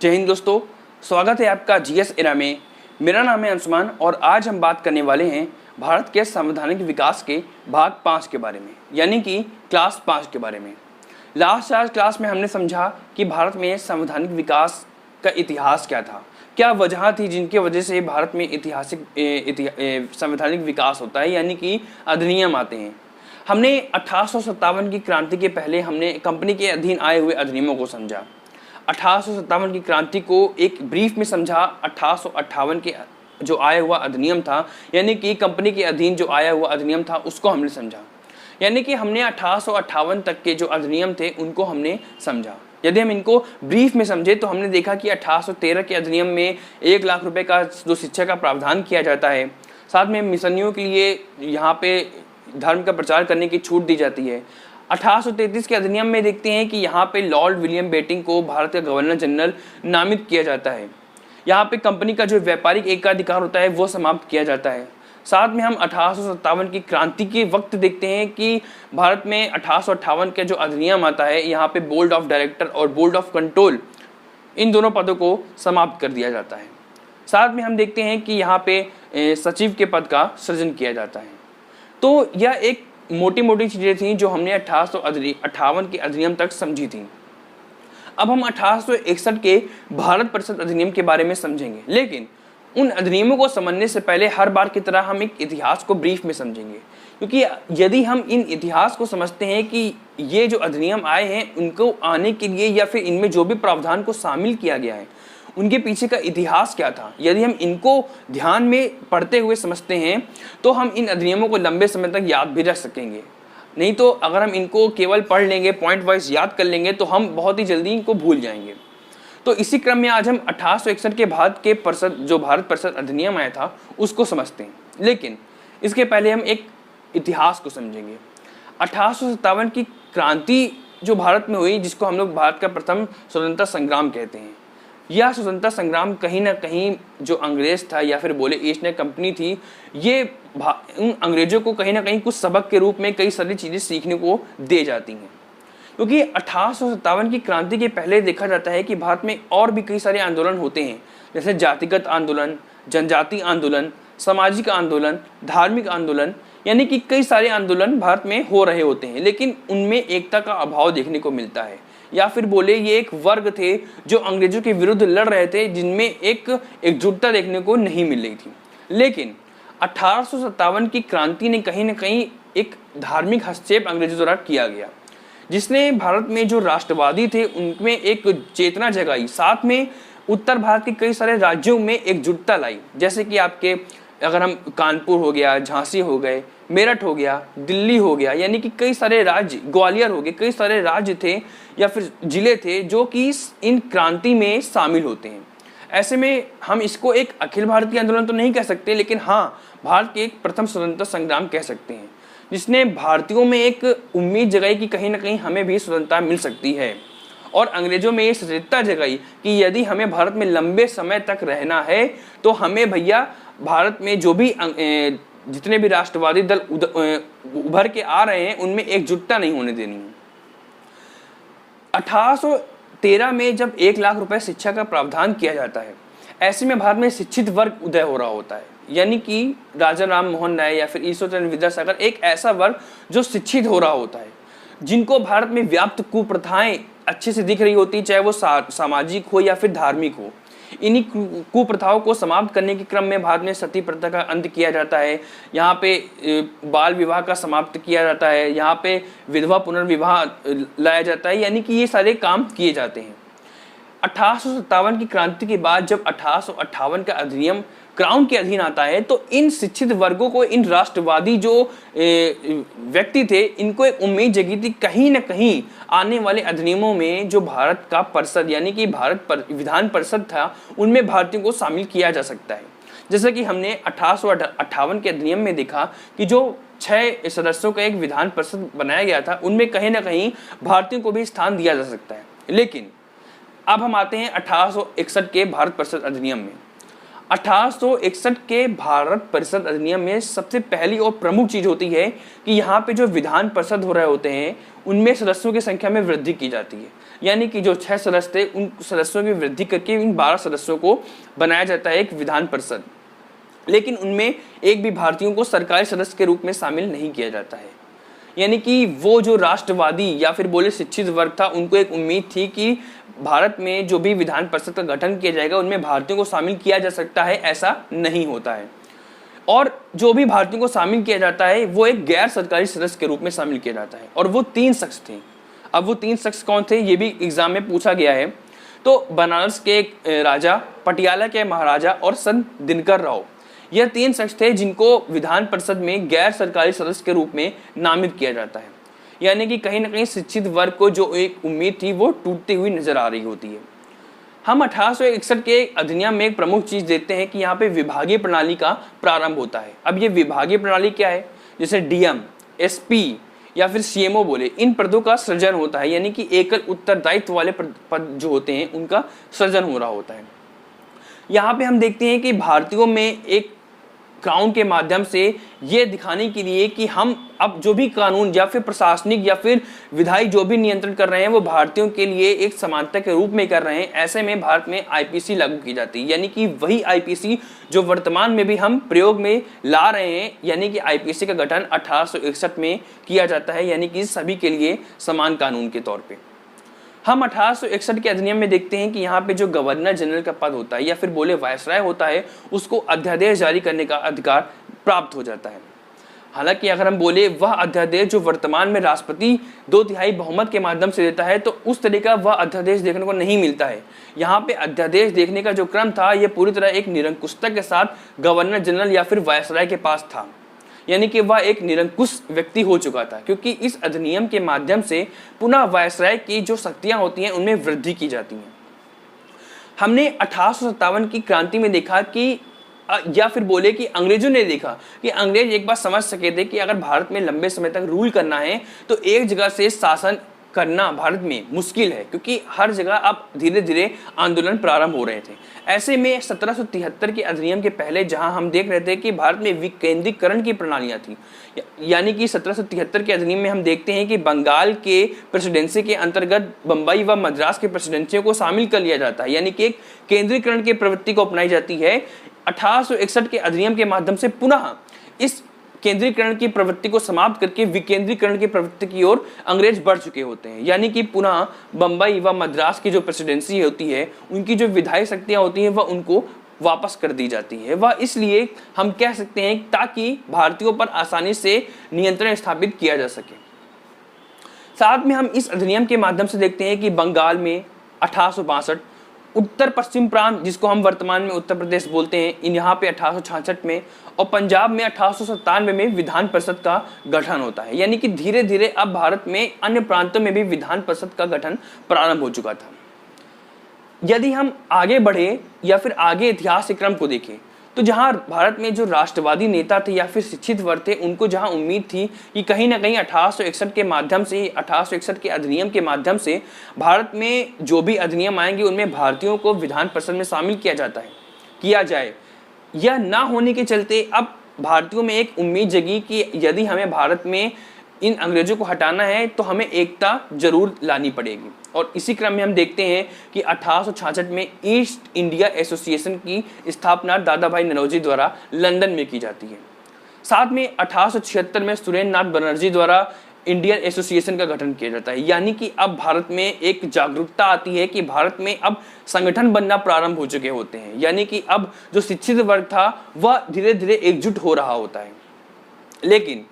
जय हिंद दोस्तों, स्वागत है आपका जीएस एरा में। मेरा नाम है अंशुमान और आज हम बात करने वाले हैं भारत के संवैधानिक विकास के भाग 5 के बारे में, यानी कि क्लास 5 के बारे में। लास्ट 4 क्लास में हमने समझा कि भारत में संवैधानिक विकास का इतिहास क्या था, क्या वजह थी जिनकी वजह से भारत में संवैधानिक विकास होता है, यानी कि अधिनियम आते हैं। हमने 1857 की क्रांति के पहले हमने कंपनी के अधीन आए हुए अधिनियमों को समझा। 1857 की क्रांति को एक ब्रीफ में समझा। 1858 के जो आया हुआ अधिनियम था, यानी कि कंपनी के अधीन जो आया हुआ अधिनियम था, उसको हमने समझा। यानी कि हमने 1858 तक के जो अधिनियम थे उनको हमने समझा। यदि हम इनको ब्रीफ में समझे तो हमने देखा कि 1813 के अधिनियम में 1 लाख रुपए का जो शिक्षा का प्रावधान किया जाता है, साथ में मिशनियों के लिए यहाँ पे धर्म का प्रचार करने की छूट दी जाती है। 1833 के अधिनियम में देखते हैं कि यहाँ पे लॉर्ड विलियम बेटिंग को भारत का गवर्नर जनरल नामित किया जाता है। यहाँ पे कंपनी का जो व्यापारिक एकाधिकार होता है वो समाप्त किया जाता है। साथ में हम 1857 की क्रांति के वक्त देखते हैं कि भारत में 1858 के जो अधिनियम आता है, यहाँ पे बोर्ड ऑफ डायरेक्टर और बोर्ड ऑफ कंट्रोल, इन दोनों पदों को समाप्त कर दिया जाता है। साथ में हम देखते हैं कि यहाँ पे सचिव के पद का सृजन किया जाता है। तो यह एक मोटी मोटी चीज़ें थी जो हमने 1858 के अधिनियम तक समझी थी। अब हम 1861 के भारत परिषद अधिनियम के बारे में समझेंगे, लेकिन उन अधिनियमों को समझने से पहले हर बार की तरह हम एक इतिहास को ब्रीफ में समझेंगे, क्योंकि यदि हम इन इतिहास को समझते हैं कि ये जो अधिनियम आए हैं उनको आने के लिए या फिर इनमें जो भी प्रावधान को शामिल किया गया है उनके पीछे का इतिहास क्या था, यदि हम इनको ध्यान में पढ़ते हुए समझते हैं तो हम इन अधिनियमों को लंबे समय तक याद भी रख सकेंगे। नहीं तो अगर हम इनको केवल पढ़ लेंगे, पॉइंट वाइज याद कर लेंगे, तो हम बहुत ही जल्दी इनको भूल जाएंगे। तो इसी क्रम में आज हम 1861 के बाद के जो भारत परिषद अधिनियम आया था उसको समझते हैं, लेकिन इसके पहले हम एक इतिहास को समझेंगे। 1857 की क्रांति जो भारत में हुई, जिसको हम लोग भारत का प्रथम स्वतंत्रता संग्राम कहते हैं, यह स्वतंत्रता संग्राम कहीं ना कहीं जो अंग्रेज था या फिर बोले ईस्ट इंडिया कंपनी थी, ये उन अंग्रेजों को कहीं ना कहीं कुछ सबक के रूप में कई सारी चीज़ें सीखने को दे जाती हैं। क्योंकि 1857 की क्रांति के पहले देखा जाता है कि भारत में और भी कई सारे आंदोलन होते हैं, जैसे जातिगत आंदोलन, जनजाति आंदोलन, सामाजिक आंदोलन, धार्मिक आंदोलन, यानी कि कई सारे आंदोलन भारत में हो रहे होते हैं, लेकिन उनमें एकता का अभाव देखने को मिलता है। या फिर बोले ये एक वर्ग थे जो अंग्रेजों के विरुद्ध लड़ रहे थे, जिनमें एक एकजुटता देखने को नहीं मिल रही थी। लेकिन 1857 की क्रांति ने कहीं ना कहीं एक धार्मिक हस्तक्षेप अंग्रेजों द्वारा किया गया, जिसने भारत में जो राष्ट्रवादी थे उनमें एक चेतना जगाई, साथ में उत्तर भारत के कई सारे राज्यों में एकजुटता लाई। जैसे कि आपके अगर हम कानपुर हो गया, झांसी हो गए, मेरठ हो गया, दिल्ली हो गया, यानी कि कई सारे राज्य, ग्वालियर हो गए, कई सारे राज्य थे या फिर जिले थे जो कि इन क्रांति में शामिल होते हैं। ऐसे में हम इसको एक अखिल भारतीय आंदोलन तो नहीं कह सकते, लेकिन हाँ, भारत के एक प्रथम स्वतंत्रता संग्राम कह सकते हैं, जिसने भारतीयों में एक उम्मीद जगाई कि कहीं ना कहीं हमें भी स्वतंत्रता मिल सकती है, और अंग्रेजों में ये सचेतता जगाई कि यदि हमें भारत में लंबे समय तक रहना है तो हमें भैया भारत में जो भी जितने भी राष्ट्रवादी दल उभर के आ रहे हैं उनमें एकजुटता नहीं होने देनी है। 1813 में जब 1 लाख रुपए शिक्षा का प्रावधान किया जाता है, ऐसे में भारत में शिक्षित वर्ग उदय हो रहा होता है, यानी कि राजा राम मोहन राय या फिर ईश्वरचंद्र विद्यासागर, एक ऐसा वर्ग जो शिक्षित हो रहा होता है, जिनको भारत में व्याप्त कुप्रथाएं अच्छे से दिख रही होती, चाहे वो सामाजिक हो या फिर धार्मिक हो। इन्हीं कुप्रथाओं को समाप्त करने के क्रम में भारत में सती प्रथा का अंत किया जाता है, यहाँ पे बाल विवाह का समाप्त किया जाता है, यहाँ पे विधवा पुनर्विवाह लाया जाता है, यानी कि ये सारे काम किए जाते हैं। 1857 की क्रांति के बाद जब 1858 का अधिनियम क्राउन के अधीन आता है, तो इन शिक्षित वर्गों को, इन राष्ट्रवादी जो व्यक्ति थे, इनको एक उम्मीद जगी थी कहीं ना कहीं आने वाले अधिनियमों में जो भारत का परिषद यानी कि विधान परिषद था, उनमें भारतीयों को शामिल किया जा सकता है। जैसे कि हमने 1858 के अधिनियम में देखा कि जो 6 सदस्यों का एक विधान परिषद बनाया गया था, उनमें कहीं ना कहीं भारतीयों को भी स्थान दिया जा सकता है। लेकिन अब हम आते हैं 1861 के भारत परिषद अधिनियम में। 1861 के भारत परिषद अधिनियम में सबसे पहली और प्रमुख चीज होती है कि यहाँ पे जो विधान परिषद हो रहे होते हैं उनमें सदस्यों की संख्या में वृद्धि की जाती है। यानी कि जो 6 सदस्य थे उन सदस्यों की वृद्धि करके इन 12 सदस्यों को बनाया जाता है एक विधान परिषद। लेकिन उनमें एक भी भारतीयों को सरकारी सदस्य के रूप में शामिल नहीं किया जाता है। यानी कि वो जो राष्ट्रवादी या फिर बोले शिक्षित वर्ग था, उनको एक उम्मीद थी कि भारत में जो भी विधान परिषद का गठन किया जाएगा उनमें भारतीयों को शामिल किया जा सकता है। ऐसा नहीं होता है, और जो भी भारतीयों को शामिल किया जाता है वो एक गैर सरकारी सदस्य के रूप में शामिल किया जाता है, और वो 3 शख्स थे। अब वो 3 शख्स कौन थे ये भी एग्जाम में पूछा गया है। तो बनारस के एक राजा, पटियाला के महाराजा और संत दिनकर राव, यह 3 शख्स थे जिनको विधान परिषद में गैर सरकारी सदस्य के रूप में नामित किया जाता है। यानी कि कहीं ना कहीं शिक्षित वर्ग को जो एक उम्मीद थी वो टूटती हुई नजर आ रही होती है। हम 1861 के अधिनियम में एक प्रमुख चीज देखते हैं कि यहाँ पे विभागीय प्रणाली का प्रारंभ होता है। अब ये विभागीय प्रणाली क्या है? जैसे डीएम, एसपी या फिर सीएमओ बोले, इन पदों का सृजन होता है। यानी कि एकल उत्तरदायित्व वाले पद जो होते हैं उनका सृजन हो रहा होता है। यहाँ पे हम देखते हैं कि भारतीयों में एक क्राउन के माध्यम से ये दिखाने के लिए कि हम अब जो भी कानून या फिर प्रशासनिक या फिर विधायी जो भी नियंत्रण कर रहे हैं वो भारतीयों के लिए एक समानता के रूप में कर रहे हैं। ऐसे में भारत में आईपीसी लागू की जाती है। यानी कि वही आईपीसी जो वर्तमान में भी हम प्रयोग में ला रहे हैं। यानी कि आईपीसी का गठन 1861 में किया जाता है, यानी कि सभी के लिए समान कानून के तौर पर। हम 1861 के अधिनियम में देखते हैं कि यहाँ पे जो गवर्नर जनरल का पद होता है या फिर बोले वायसराय होता है, उसको अध्यादेश जारी करने का अधिकार प्राप्त हो जाता है। हालांकि अगर हम बोले वह अध्यादेश जो वर्तमान में राष्ट्रपति 2/3 बहुमत के माध्यम से देता है, तो उस तरह का वह अध्यादेश देखने को नहीं मिलता है। यहाँ पे अध्यादेश देखने का जो क्रम था यह पूरी तरह एक निरंकुशता के साथ गवर्नर जनरल या फिर वायसराय के पास था। यानी कि वह एक निरंकुश व्यक्ति हो चुका था, क्योंकि इस अधिनियम के माध्यम से पुनः वायसराय की जो शक्तियां होती हैं उनमें वृद्धि की जाती है। हमने 1857 की क्रांति में देखा कि या फिर बोले कि अंग्रेजों ने देखा कि अंग्रेज एक बात समझ सके थे कि अगर भारत में लंबे समय तक रूल करना है तो एक जगह से शासन करना भारत में मुश्किल है, क्योंकि हर जगह अब धीरे धीरे आंदोलन प्रारंभ हो रहे थे। ऐसे में 1773 के अधिनियम के पहले जहां हम देख रहे थे कि भारत में विकेंद्रीकरण की प्रणालियां थी, यानी कि 1773 के अधिनियम में हम देखते हैं कि बंगाल के प्रेसिडेंसी के अंतर्गत बंबई व मद्रास के प्रेसिडेंसियों को शामिल कर लिया जाता है। यानी कि एक केंद्रीकरण की प्रवृत्ति को अपनाई जाती है। 1861 के अधिनियम के माध्यम से पुनः इस केंद्रीकरण की प्रवृत्ति को समाप्त करके विकेंद्रीकरण की प्रवृत्ति की ओर अंग्रेज बढ़ चुके होते हैं। यानी कि पुनः बंबई व मद्रास की जो प्रेसिडेंसी होती है, उनकी जो विधायी शक्तियां होती हैं वह उनको वापस कर दी जाती है। वह इसलिए हम कह सकते हैं ताकि भारतीयों पर आसानी से नियंत्रण स्थापित किया जा सके। साथ में हम इस अधिनियम के माध्यम से देखते हैं कि बंगाल में 1862, उत्तर पश्चिम प्रांत जिसको हम वर्तमान में उत्तर प्रदेश बोलते हैं, इन यहाँ पे 1866 में, और पंजाब में 1897 में विधान परिषद का गठन होता है। यानी कि धीरे धीरे अब भारत में अन्य प्रांतों में भी विधान परिषद का गठन प्रारंभ हो चुका था। यदि हम आगे बढ़े या फिर आगे इतिहास के क्रम को देखें, तो जहां भारत में जो राष्ट्रवादी नेता थे या फिर शिक्षित वर्ग थे, उनको जहां उम्मीद थी कि कहीं ना कहीं 1861 के माध्यम से, 1861 के अधिनियम के माध्यम से भारत में जो भी अधिनियम आएंगे उनमें भारतीयों को विधान परिषद में शामिल किया जाए, यह ना होने के चलते अब भारतीयों में एक उम्मीद जगी कि यदि हमें भारत में इन अंग्रेजों को हटाना है तो हमें एकता जरूर लानी पड़ेगी। और इसी क्रम में हम देखते हैं कि 1866 में ईस्ट इंडिया एसोसिएशन की स्थापना दादा भाई नौरोजी द्वारा लंदन में की जाती है। साथ में 1876 में सुरेंद्र नाथ बनर्जी द्वारा इंडियन एसोसिएशन का गठन किया जाता है। यानी कि अब भारत में एक जागरूकता आती है कि भारत में अब संगठन बनना प्रारंभ हो चुके होते हैं। यानी कि अब जो शिक्षित वर्ग था वह धीरे धीरे एकजुट हो रहा होता है। लेकिन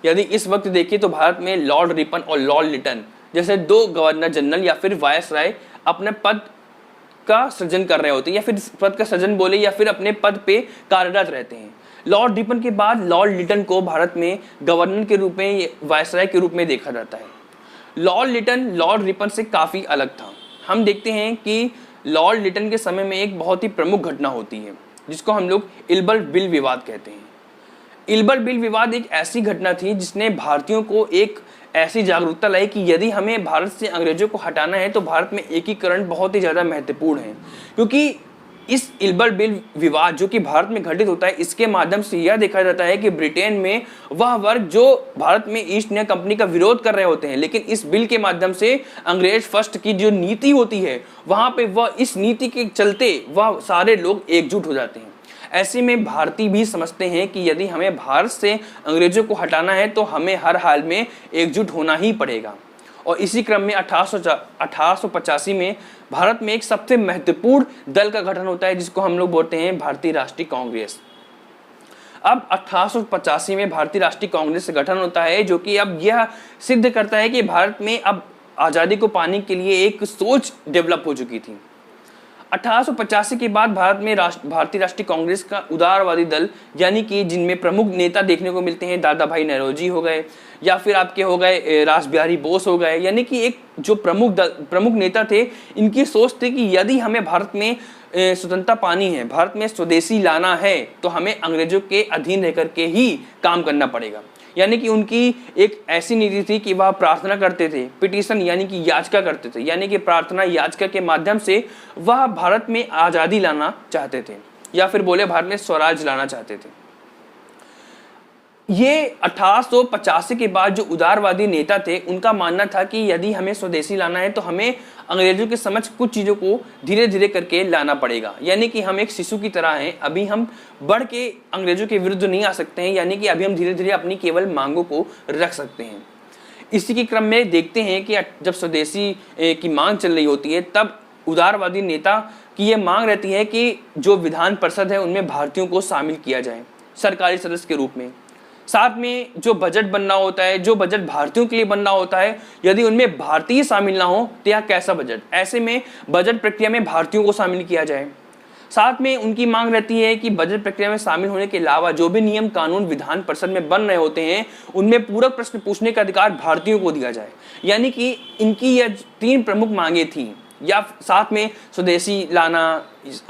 यदि इस वक्त देखिए तो भारत में लॉर्ड रिपन और लॉर्ड लिटन जैसे 2 गवर्नर जनरल या फिर वायसराय अपने पद का सृजन कर रहे होते हैं, या फिर पद का सृजन बोले या फिर अपने पद पे कार्यरत रहते हैं। लॉर्ड रिपन के बाद लॉर्ड लिटन को भारत में गवर्नर के रूप में, वायसराय के रूप में देखा जाता है। लॉर्ड लिटन लॉर्ड रिपन से काफ़ी अलग था। हम देखते हैं कि लॉर्ड लिटन के समय में एक बहुत ही प्रमुख घटना होती है जिसको हम लोग इल्बर बिल विवाद कहते हैं। इल्बर बिल विवाद एक ऐसी घटना थी जिसने भारतीयों को एक ऐसी जागरूकता लाई कि यदि हमें भारत से अंग्रेजों को हटाना है तो भारत में एकीकरण बहुत ही ज़्यादा महत्वपूर्ण है, क्योंकि इस इल्बर बिल विवाद जो कि भारत में घटित होता है, इसके माध्यम से यह देखा जाता है कि ब्रिटेन में वह वर्ग जो भारत में ईस्ट इंडिया कंपनी का विरोध कर रहे होते हैं, लेकिन इस बिल के माध्यम से अंग्रेज फर्स्ट की जो नीति होती है वहां पे वह इस नीति के चलते वह सारे लोग एकजुट हो जाते हैं। ऐसे में भारतीय भी समझते हैं कि यदि हमें भारत से अंग्रेजों को हटाना है तो हमें हर हाल में एकजुट होना ही पड़ेगा। और इसी क्रम में 1885 में भारत में एक सबसे महत्वपूर्ण दल का गठन होता है जिसको हम लोग बोलते हैं भारतीय राष्ट्रीय कांग्रेस। अब 1885 में भारतीय राष्ट्रीय कांग्रेस से गठन होता है जो कि अब यह सिद्ध करता है कि भारत में अब आज़ादी को पाने के लिए एक सोच डेवलप हो चुकी थी। 1885 के बाद भारत में भारतीय राष्ट्रीय कांग्रेस का उदारवादी दल, यानी कि जिनमें प्रमुख नेता देखने को मिलते हैं, दादा भाई नौरोजी हो गए या फिर आपके हो गए रास बिहारी बोस हो गए, यानी कि एक जो प्रमुख नेता थे, इनकी सोच थी कि यदि हमें भारत में स्वतंत्रता पानी है, भारत में स्वदेशी लाना है, तो हमें अंग्रेजों के अधीन रह करके ही काम करना पड़ेगा। यानी कि उनकी एक ऐसी नीति थी कि वह प्रार्थना करते थे, पिटीशन यानी कि याचिका करते थे, यानी कि प्रार्थना याचिका के माध्यम से वह भारत में आज़ादी लाना चाहते थे या फिर बोले भारत में स्वराज लाना चाहते थे। ये 1885 के बाद जो उदारवादी नेता थे उनका मानना था कि यदि हमें स्वदेशी लाना है तो हमें अंग्रेजों के समझ कुछ चीज़ों को धीरे धीरे करके लाना पड़ेगा। यानी कि हम एक शिशु की तरह हैं, अभी हम बढ़ के अंग्रेजों के विरुद्ध नहीं आ सकते हैं, यानी कि अभी हम धीरे धीरे अपनी केवल मांगों को रख सकते हैं। इसी के क्रम में देखते हैं कि जब स्वदेशी की मांग चल रही होती है तब उदारवादी नेता की ये मांग रहती है कि जो विधान परिषद है उनमें भारतीयों को शामिल किया जाए सरकारी सदस्य के रूप में। साथ में जो बजट बनना होता है, जो बजट भारतीयों के लिए बनना होता है, यदि उनमें भारतीय शामिल ना हो तो यह कैसा बजट। ऐसे में बजट प्रक्रिया में भारतीयों को शामिल किया जाए। साथ में उनकी मांग रहती है कि बजट प्रक्रिया में शामिल होने के अलावा जो भी नियम कानून विधान परिषद में बन रहे होते हैं उनमें पूरक प्रश्न पूछने का अधिकार भारतीयों को दिया जाए। यानी कि इनकी यह 3 प्रमुख मांगे थी, या साथ में स्वदेशी लाना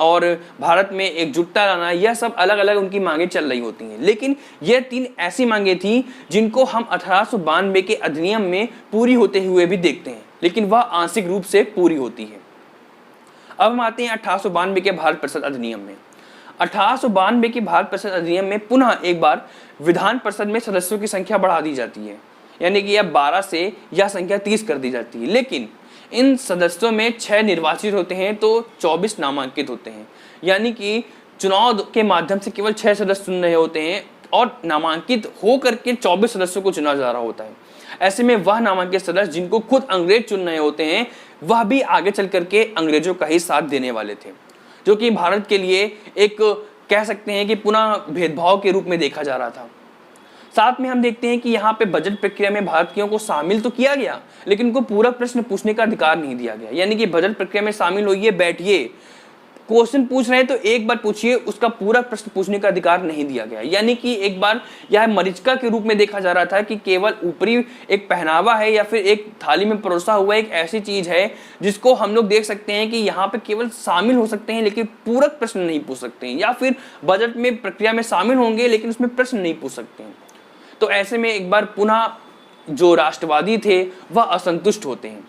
और भारत में एकजुटता लाना, यह सब अलग अलग उनकी मांगे चल रही होती हैं। लेकिन यह 3 ऐसी मांगे थी जिनको हम 1892 के अधिनियम में पूरी होते हुए भी देखते हैं, लेकिन वह आंशिक रूप से पूरी होती है। अब हम आते हैं 1892 के भारत परिषद अधिनियम में। 1892 के भारत परिषद अधिनियम में पुनः एक बार विधान परिषद में सदस्यों की संख्या बढ़ा दी जाती है, यानी कि अब 12 से यह संख्या 30 कर दी जाती है। लेकिन इन सदस्यों में 6 निर्वाचित होते हैं तो 24 नामांकित होते हैं, यानी कि चुनाव के माध्यम से केवल 6 सदस्य चुन रहे होते हैं और नामांकित होकर के 24 सदस्यों को चुना जा रहा होता है। ऐसे में वह नामांकित सदस्य जिनको खुद अंग्रेज चुन रहे होते हैं वह भी आगे चल करके अंग्रेजों का ही साथ देने वाले थे, जो कि भारत के लिए एक कह सकते हैं कि पुनः भेदभाव के रूप में देखा जा रहा था। साथ में हम देखते हैं कि यहाँ पे बजट प्रक्रिया में भारतीयों को शामिल तो किया गया, लेकिन उनको पूरा प्रश्न पूछने का अधिकार नहीं दिया गया। यानी कि बजट प्रक्रिया में शामिल होइए, बैठिए, क्वेश्चन पूछ रहे हैं तो एक बार पूछिए, उसका पूरा प्रश्न पूछने का अधिकार नहीं दिया गया। यानी कि एक बार यह मरीचिका के रूप में देखा जा रहा था कि केवल ऊपरी एक पहनावा है या फिर एक थाली में परोसा हुआ एक ऐसी चीज है जिसको हम लोग देख सकते हैं कि यहाँ पे केवल शामिल हो सकते हैं लेकिन पूरक प्रश्न नहीं पूछ सकते हैं, या फिर बजट में प्रक्रिया में शामिल होंगे लेकिन उसमें प्रश्न नहीं पूछ सकते हैं। तो ऐसे में एक बार पुनः जो राष्ट्रवादी थे वह असंतुष्ट होते हैं।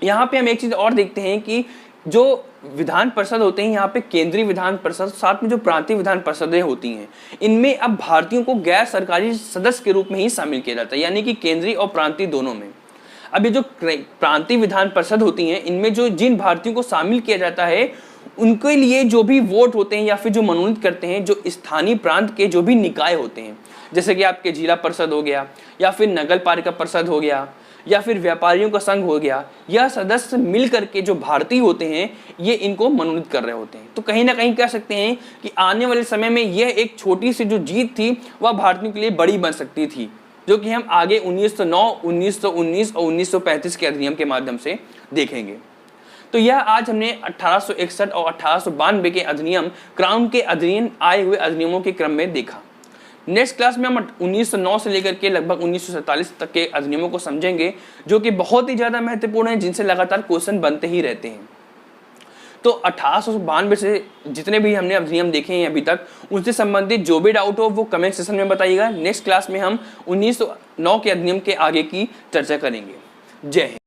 यहाँ पे हम एक चीज और देखते हैं कि जो विधान परिषद होते हैं, यहाँ पे केंद्रीय विधान परिषद साथ में जो प्रांतीय विधान परिषदें होती हैं, इनमें अब भारतीयों को गैर सरकारी सदस्य के रूप में ही शामिल किया जाता है, यानी कि केंद्रीय और प्रांतीय दोनों में। अब ये जो प्रांतीय विधान परिषद होती हैं, इनमें जो जिन भारतीयों को शामिल किया जाता है उनके लिए जो भी वोट होते हैं या फिर जो मनोनीत करते हैं जो स्थानीय प्रांत के जो भी निकाय होते हैं, जैसे कि आपके जिला परिषद हो गया या फिर नगर पालिका परिषद हो गया या फिर व्यापारियों का संघ हो गया, यह सदस्य मिल करके जो भारतीय होते हैं ये इनको मनोनीत कर रहे होते हैं। तो कहीं ना कहीं कह सकते हैं कि आने वाले समय में यह एक छोटी सी जो जीत थी वह भारतीयों के लिए बड़ी बन सकती थी, जो कि हम आगे 1909, 1919 और 1935 के अधिनियम के माध्यम से देखेंगे। तो यह आज हमने 1861 और 1892 के अधिनियम, क्राउन के अधीन आए हुए अधिनियमों के क्रम में देखा। नेक्स्ट क्लास में हम 1909 से लेकर के लगभग 1947 तक के अधिनियमों को समझेंगे, जो कि बहुत ही ज़्यादा महत्वपूर्ण है, जिनसे लगातार क्वेश्चन बनते ही रहते हैं। तो 1892 से जितने भी हमने अधिनियम देखे हैं अभी तक, उनसे संबंधित जो भी डाउट हो वो कमेंट सेक्शन में बताइएगा। नेक्स्ट क्लास में हम 1909 के अधिनियम के आगे की चर्चा करेंगे। जय हिंद।